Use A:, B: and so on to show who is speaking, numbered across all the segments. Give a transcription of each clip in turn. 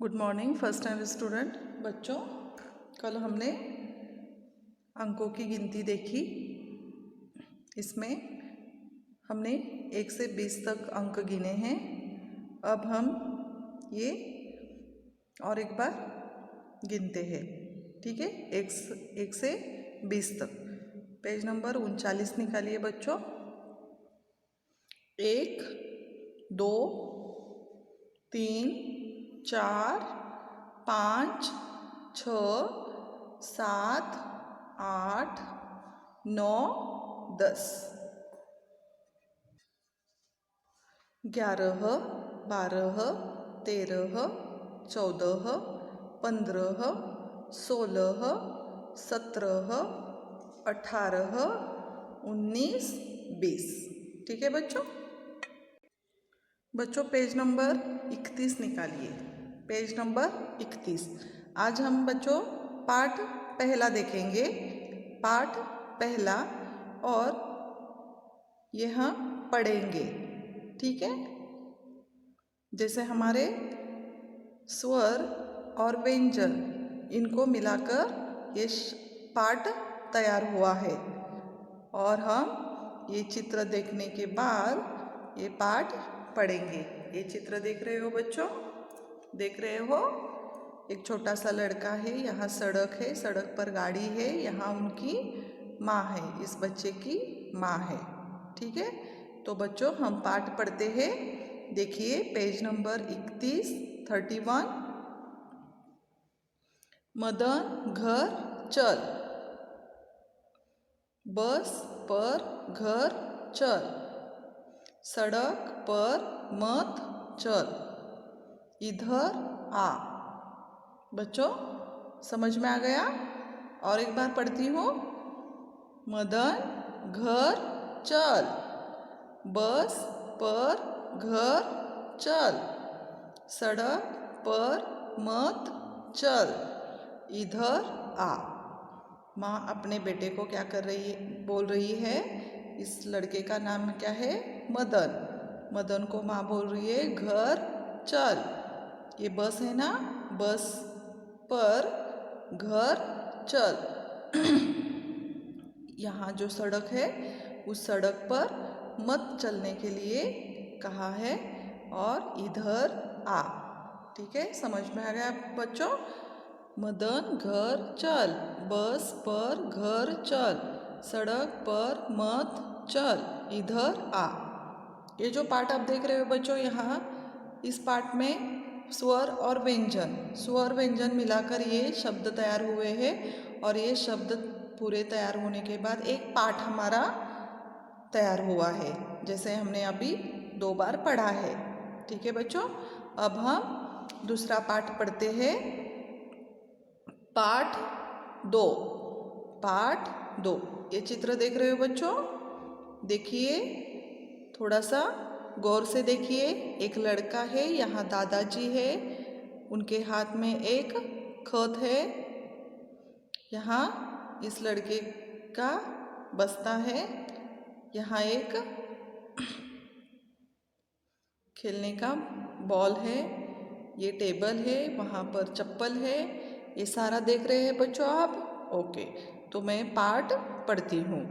A: Good morning first standard student बच्चों। कल हमने अंकों की गिनती देखी। इसमें हमने 1 से 20 तक अंक गिने हैं। अब हम ये और एक बार गिनते हैं, ठीक है। 1 से 20 तक। पेज नंबर 39 निकालिए बच्चों। 1 2 3 4 5 6 7 8 9 10 11 12 13 14 15 16 17 18 19 20। ठीक है बच्चों पेज नंबर 31 निकालिए। Page number 31। आज हम बच्चों पाठ पहला देखेंगे। पाठ पहला और यह पढ़ेंगे, ठीक है। जैसे हमारे स्वर और व्यंजन इनको मिलाकर ये पाठ तैयार हुआ है और हम ये चित्र देखने के बाद ये पाठ पढ़ेंगे। ये चित्र देख रहे हो बच्चों, देख रहे हो। एक छोटा सा लड़का है, यहाँ सड़क है, सड़क पर गाड़ी है, यहाँ उनकी माँ है, इस बच्चे की माँ है, ठीक है। तो बच्चों हम पाठ पढ़ते हैं। देखिए पेज नंबर 31। मदन घर चल, बस पर घर चल, सड़क पर मत चल, इधर आ। बच्चों समझ में आ गया? और एक बार पढ़ती हूँ। मदन घर चल, बस पर घर चल, सड़क पर मत चल, इधर आ। माँ अपने बेटे को क्या कर रही है, बोल रही है। इस लड़के का नाम क्या है? मदन। मदन को माँ बोल रही है घर चल। ये बस है ना, बस पर घर चल। यहाँ जो सड़क है उस सड़क पर मत चलने के लिए कहा है और इधर आ, ठीक है। समझ में आ गया बच्चों? मदन घर चल, बस पर घर चल, सड़क पर मत चल, इधर आ। ये जो पाठ आप देख रहे हो बच्चों, यहाँ इस पाठ में स्वर और व्यंजन मिलाकर ये शब्द तैयार हुए हैं और ये शब्द पूरे तैयार होने के बाद एक पाठ हमारा तैयार हुआ है, जैसे हमने अभी 2 बार पढ़ा है, ठीक है बच्चों। अब हम दूसरा पाठ पढ़ते हैं। पाठ 2। पाठ 2। ये चित्र देख रहे हो बच्चों, देखिए थोड़ा सा गौर से देखिए। एक लड़का है, यहाँ दादाजी है, उनके हाथ में एक खत है। यहाँ इस लड़के का बस्ता है, यहाँ एक खेलने का बॉल है, ये टेबल है, वहाँ पर चप्पल है। ये सारा देख रहे हैं बच्चों आप? ओके, तो मैं पाठ पढ़ती हूँ।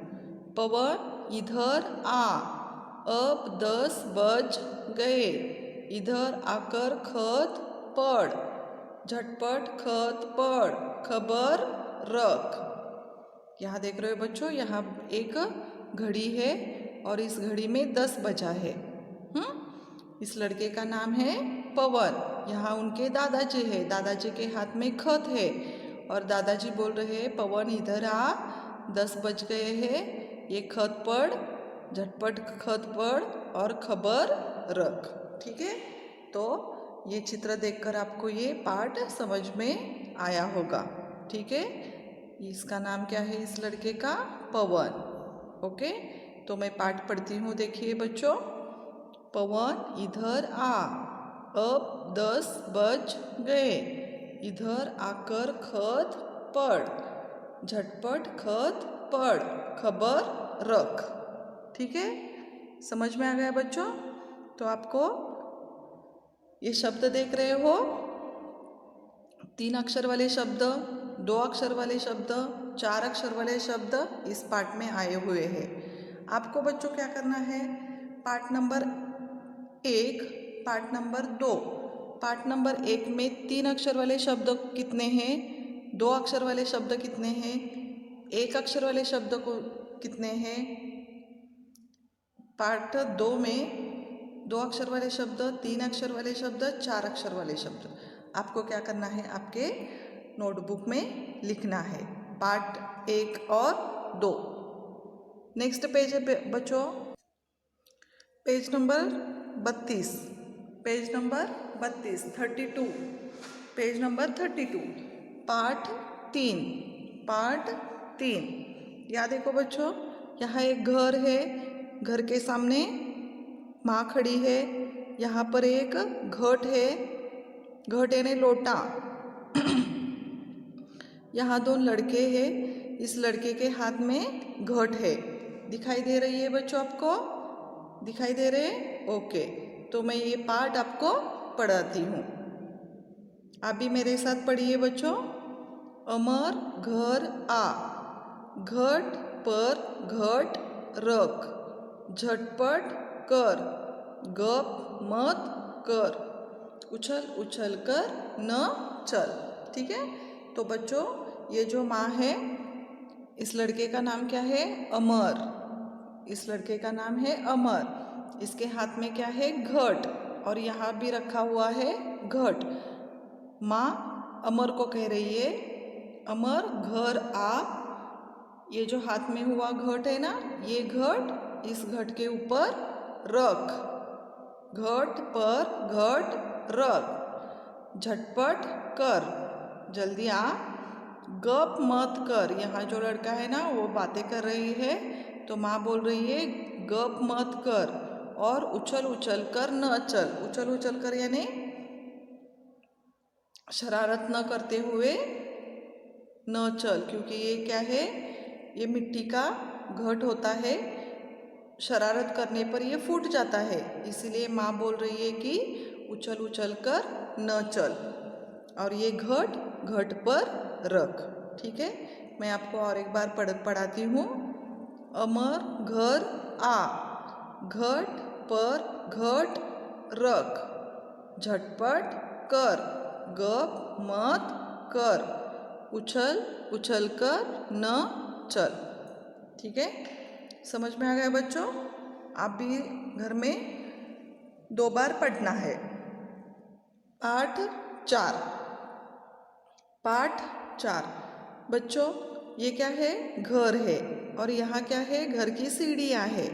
A: पवन इधर आ, अब 10 बज गए, इधर आकर खत पढ़, झटपट खत पढ़, खबर रख। यहाँ देख रहे हो बच्चों, यहाँ एक घड़ी है और इस घड़ी में 10 बजा है। इस लड़के का नाम है पवन। यहाँ उनके दादाजी है, दादाजी के हाथ में खत है और दादाजी बोल रहे हैं पवन इधर आ, 10 बज गए हैं, ये खत पढ़, झटपट खत पढ़ और खबर रख, ठीक है। तो ये चित्र देखकर आपको ये पाठ समझ में आया होगा, ठीक है। इसका नाम क्या है इस लड़के का? पवन। ओके, तो मैं पाठ पढ़ती हूँ। देखिए बच्चों। पवन इधर आ, अब 10 बज गए, इधर आकर खत पढ़, झटपट खत पढ़, खबर रख, ठीक है। समझ में आ गया बच्चों? तो आपको ये शब्द देख रहे हो, 3 अक्षर वाले शब्द, 2 अक्षर वाले शब्द, 4 अक्षर वाले शब्द इस पार्ट में आए हुए हैं। आपको बच्चों क्या करना है, part number 1, part number 2। Part number 1 में 3 अक्षर वाले शब्द कितने हैं, 2 अक्षर वाले शब्द कितने हैं, 1 अक्षर वाले शब्द को कितने हैं। पार्ट 2 में 2 अक्षर वाले शब्द, 3 अक्षर वाले शब्द, 4 अक्षर वाले शब्द आपको क्या करना है, आपके नोटबुक में लिखना है, पार्ट 1 और 2। नेक्स्ट पेज है बच्चों, page number 32, page number 32, 32, page number 32, part 3, part 3। यहाँ देखो बच्चों, यहाँ एक घर है, घर के सामने माँ खड़ी है, यहाँ पर एक घट है, घट यानी लोटा। यहाँ 2 लड़के हैं, इस लड़के के हाथ में घट है, दिखाई दे रही है बच्चों, आपको दिखाई दे रहे हैं? ओके, तो मैं ये पार्ट आपको पढ़ाती हूँ, आप भी मेरे साथ पढ़िए बच्चों। अमर घर आ, घट पर घट रख, झटपट कर, गप मत कर, उछल उछल कर न चल। ठीक है, तो बच्चों ये जो माँ है, इस लड़के का नाम क्या है, अमर, इस लड़के का नाम है अमर, इसके हाथ में क्या है, घट, और यहाँ भी रखा हुआ है घट। माँ अमर को कह रही है, अमर घर आ, ये जो हाथ में हुआ घट है ना, ये घट इस घट के ऊपर रख, घट पर घट रख, झटपट कर, जल्दी आ, गप मत कर। यहाँ जो लड़का है ना वो बातें कर रही है, तो माँ बोल रही है गप मत कर, और उछल उछल कर न चल। उछल उछल कर यानी शरारत न करते हुए न चल, क्योंकि ये क्या है, ये मिट्टी का घट होता है, शरारत करने पर ये फूट जाता है, इसीलिए माँ बोल रही है कि उछल उछल कर न चल, और ये घट घट पर रख। ठीक है, मैं आपको और एक बार पढ़ाती हूँ। अमर घर आ, घट पर घट रख, झटपट कर, गप मत कर, उछल उछल कर न चल। ठीक है, समझ में आ गया बच्चों? आप भी घर में 2 बार पढ़ना है। पाठ 4, पाठ 4 बच्चों, ये क्या है, घर है, और यहाँ क्या है, घर की सीढ़ियाँ है,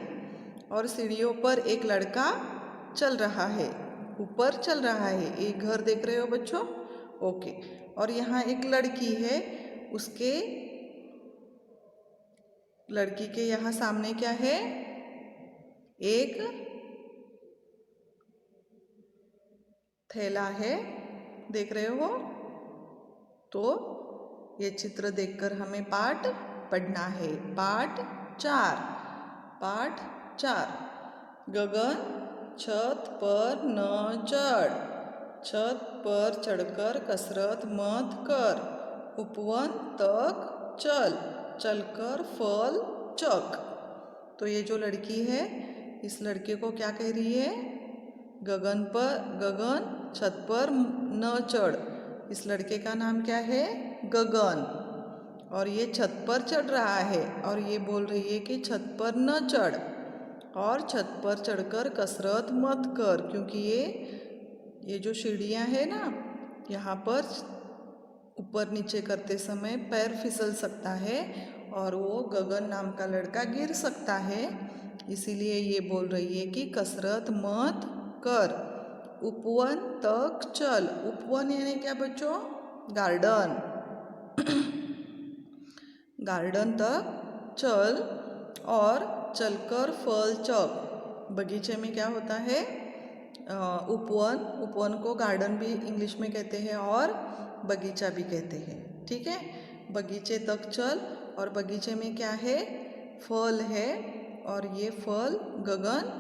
A: और सीढ़ियों पर एक लड़का चल रहा है, ऊपर चल रहा है। एक घर देख रहे हो बच्चों? ओके, और यहाँ एक लड़की है, उसके लड़की के यहाँ सामने क्या है, एक थैला है, देख रहे हो? तो ये चित्र देखकर हमें पाठ पढ़ना है। पाठ 4, पाठ 4, गगन छत पर न चढ़, छत पर चढ़कर कसरत मत कर, उपवन तक चल, चलकर फल चख। तो ये जो लड़की है, इस लड़के को क्या कह रही है, गगन छत पर न चढ़। इस लड़के का नाम क्या है, गगन, और ये छत पर चढ़ रहा है, और ये बोल रही है कि छत पर न चढ़, और छत पर चढ़कर कसरत मत कर, क्योंकि ये जो सीढ़ियाँ है ना, यहाँ पर ऊपर नीचे करते समय पैर फिसल सकता है, और वो गगन नाम का लड़का गिर सकता है, इसीलिए ये बोल रही है कि कसरत मत कर, उपवन तक चल। उपवन यानी क्या बच्चों, गार्डन, गार्डन तक चल, और चलकर फल चख। बगीचे में क्या होता है, उपवन, उपवन को गार्डन भी इंग्लिश में कहते हैं, और बगीचा भी कहते हैं। ठीक है, बगीचे तक चल, और बगीचे में क्या है, फल है, और ये फल गगन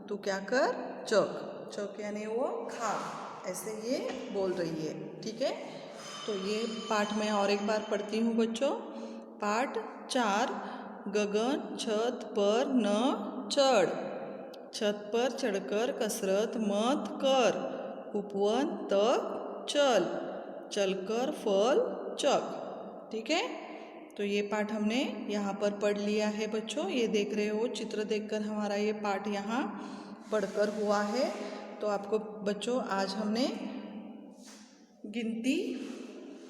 A: तू क्या कर, चख, चख यानी वो खा, ऐसे ये बोल रही है। ठीक है, तो ये पाठ मैं और एक बार पढ़ती हूँ बच्चों। पाठ 4, गगन छत पर न चढ़, छत पर चढ़कर कसरत मत कर, उपवन तक चल, चलकर फल चख। ठीक है, तो ये पाठ हमने यहाँ पर पढ़ लिया है बच्चों। ये देख रहे हो, चित्र देखकर हमारा ये पाठ यहाँ पढ़कर हुआ है। तो आपको बच्चों आज हमने गिनती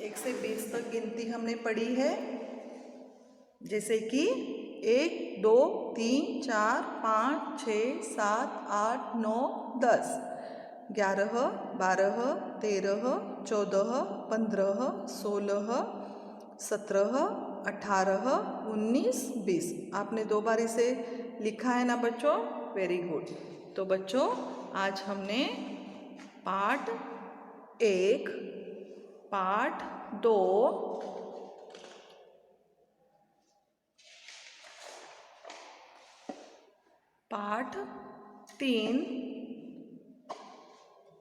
A: 1 से 20 तक गिनती हमने पढ़ी है। जैसे कि 1 2 3 4 5 6 7 8 9 10, 11 12 13 14 15 16 17 18 19 20। आपने 2 बार इसे लिखा है ना बच्चों, वेरी गुड। तो बच्चों आज हमने पाठ 1, पाठ 2, पाठ 3,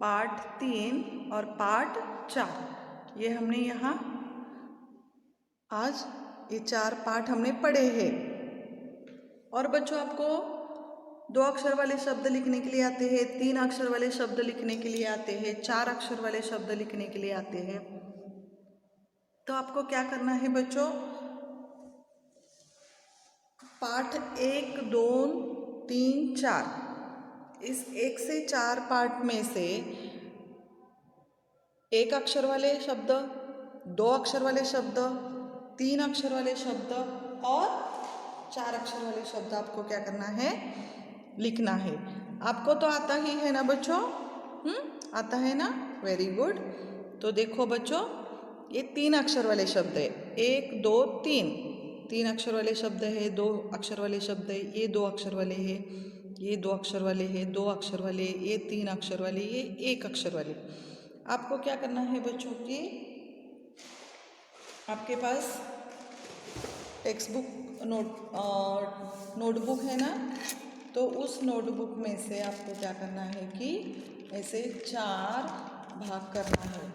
A: पाठ 3 और पाठ 4 ये हमने यहाँ आज ये 4 पाठ हमने पढ़े हैं। और बच्चों आपको 2 अक्षर वाले शब्द लिखने के लिए आते हैं, 3 अक्षर वाले शब्द लिखने के लिए आते हैं, 4 अक्षर वाले शब्द लिखने के लिए आते हैं। तो आपको क्या करना है बच्चों, पाठ 1 2 3 4, इस 1 से 4 पाठ में से 1 अक्षर वाले शब्द, 2 अक्षर वाले शब्द, 3 अक्षर वाले शब्द और 4 अक्षर वाले शब्द आपको क्या करना है, लिखना है। आपको तो आता ही है ना बच्चों, आता है ना, वेरी गुड। तो देखो बच्चों, ये 3 अक्षर वाले शब्द है, 1 2 3, 3 अक्षर वाले शब्द है, 2 अक्षर वाले शब्द है, ये 2 अक्षर वाले है, ये 2 अक्षर वाले है, 2 अक्षर वाले, ये 3 अक्षर वाले, ये 1 अक्षर वाले। आपको क्या करना है बच्चों की, आपके पास टेक्स्ट बुक नोटबुक है ना, तो उस नोटबुक में से आपको क्या करना है कि ऐसे 4 भाग करना है।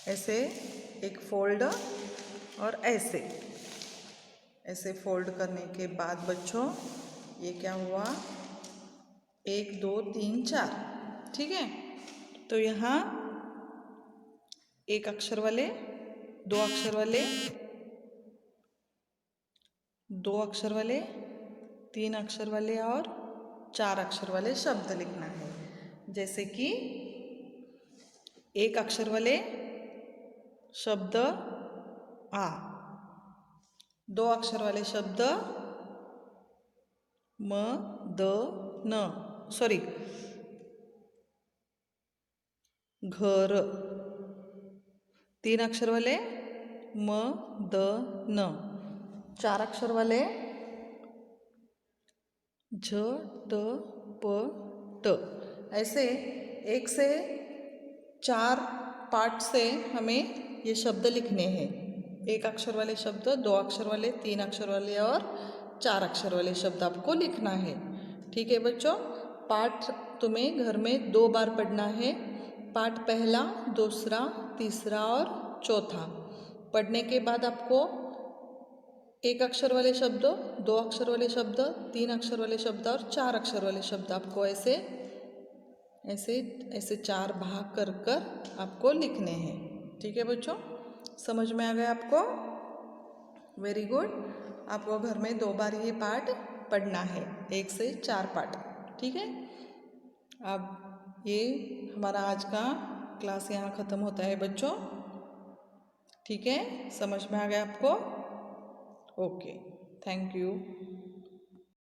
A: ऐसे एक फोल्ड और ऐसे फोल्ड करने के बाद बच्चों ये क्या हुआ, 1 2 3 4, ठीक है। तो यहाँ 1 अक्षर वाले, 2 अक्षर वाले, 2 अक्षर वाले, 3 अक्षर वाले और 4 अक्षर वाले शब्द लिखना है। जैसे कि 1 अक्षर वाले शब्द आ, 2 अक्षर वाले शब्द म द न, सॉरी घर, 3 अक्षर वाले म द न, 4 अक्षर वाले झ ट प ट। ऐसे 1 से 4 पार्ट से हमें ये शब्द लिखने हैं। 1 अक्षर वाले शब्द, 2 अक्षर वाले, 3 अक्षर वाले और 4 अक्षर वाले शब्द आपको लिखना है। ठीक है बच्चों, पाठ तुम्हें घर में 2 बार पढ़ना है। पाठ पहला, दूसरा, तीसरा और चौथा पढ़ने के बाद आपको 1 अक्षर वाले शब्द, 2 अक्षर वाले शब्द, 3 अक्षर वाले शब्द और 4 अक्षर वाले शब्द आपको ऐसे ऐसे ऐसे 4 भाग कर कर आपको लिखने हैं। ठीक है बच्चों, समझ में आ गया आपको, वेरी गुड। आपको घर में 2 बार ये पाठ पढ़ना है, 1 से 4 पाठ। ठीक है, अब ये हमारा आज का क्लास यहाँ ख़त्म होता है बच्चों। ठीक है, समझ में आ गया आपको, ओके, थैंक यू।